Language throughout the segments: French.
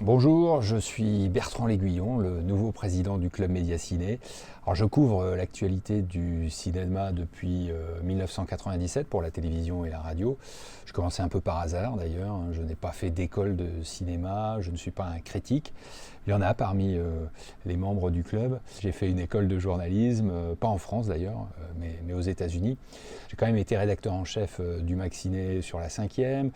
Bonjour, je suis Bertrand L'Aiguillon, le nouveau président du Club Média Ciné. Alors, je couvre l'actualité du cinéma depuis 1997 pour la télévision et la radio. Je commençais un peu par hasard d'ailleurs, hein. Je n'ai pas fait d'école de cinéma, je ne suis pas un critique. Il y en a parmi les membres du club. J'ai fait une école de journalisme, pas en France d'ailleurs, mais aux États-Unis. J'ai quand même été rédacteur en chef du Mac Ciné sur la 5e.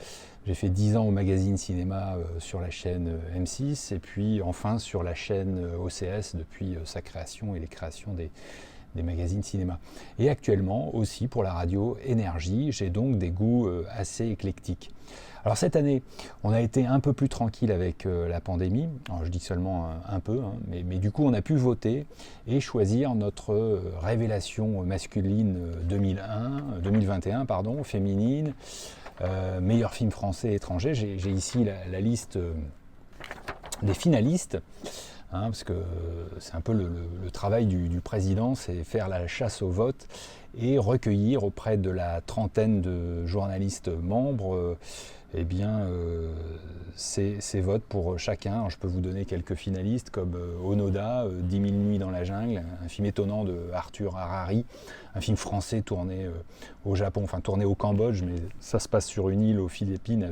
J'ai fait 10 ans au magazine cinéma sur la chaîne M6 et puis enfin sur la chaîne OCS depuis sa création et les créations des magazines cinéma. Et actuellement aussi pour la radio Énergie, j'ai donc des goûts assez éclectiques. Alors cette année, on a été un peu plus tranquille avec la pandémie. Alors je dis seulement un peu, hein, mais du coup on a pu voter et choisir notre révélation masculine 2021, féminine. Meilleur film français étranger. J'ai ici la liste des finalistes, hein, parce que c'est un peu le travail du président, c'est faire la chasse au vote et recueillir auprès de la trentaine de journalistes membres ces votes pour chacun. Alors, je peux vous donner quelques finalistes comme Onoda, 10 000 nuits dans la jungle, un film étonnant de Arthur Harari, un film français tourné au Japon, enfin tourné au Cambodge, mais ça se passe sur une île aux Philippines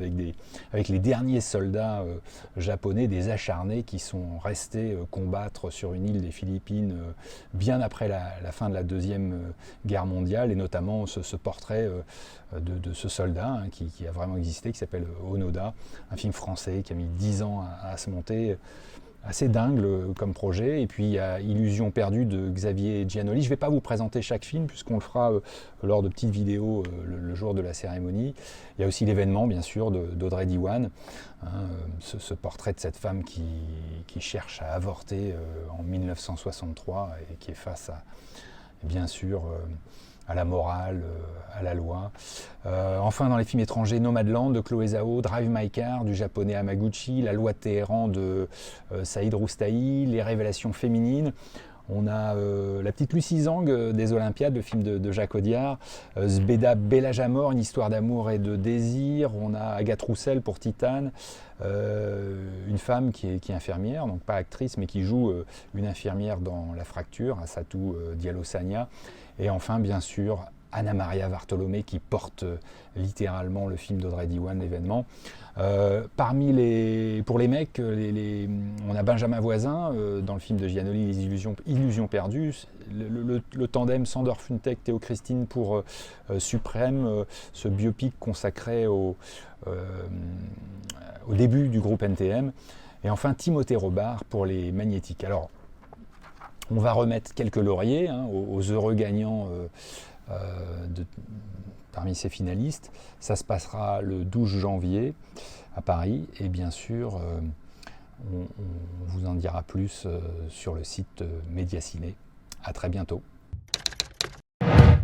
avec les derniers soldats japonais, des acharnés qui sont restés combattre sur une île des Philippines bien après la fin de la Deuxième Guerre mondiale, et notamment ce portrait de ce soldat hein, qui a vraiment existé, qui s'appelle Onoda, un film français qui a mis 10 ans à se monter, assez dingue comme projet. Et puis il y a Illusion perdue de Xavier Giannoli. Je ne vais pas vous présenter chaque film puisqu'on le fera lors de petites vidéos le jour de la cérémonie. Il y a aussi L'événement bien sûr d'Audrey Diwan, hein, ce portrait de cette femme qui cherche à avorter en 1963 et qui est face à, bien sûr, à la morale, à la loi. Enfin, dans les films étrangers, Nomadland de Chloé Zhao, Drive My Car du japonais Hamaguchi, La loi de Téhéran de Saïd Roustahi, Les révélations féminines. On a La petite Lucie Zhang des Olympiades, le film de Jacques Audiard, Zbeda Bella-Jamor, une histoire d'amour et de désir. On a Agathe Roussel pour Titane, une femme qui est infirmière, donc pas actrice, mais qui joue une infirmière dans La Fracture, Assatou Diallo Sagna. Et enfin, bien sûr, Anna Maria Bartolomé qui porte littéralement le film d'Audrey Diwan, L'événement. Pour les mecs, on a Benjamin Voisin dans le film de Giannoli, Les Illusions perdues. Le tandem Sandor Funtek, Théo Christine pour Suprême, ce biopic consacré au début du groupe NTM. Et enfin Timothée Robard pour Les Magnétiques. Alors, on va remettre quelques lauriers hein, aux heureux gagnants parmi ces finalistes. Ça se passera le 12 janvier à Paris et bien sûr on vous en dira plus sur le site Média Ciné. À très bientôt.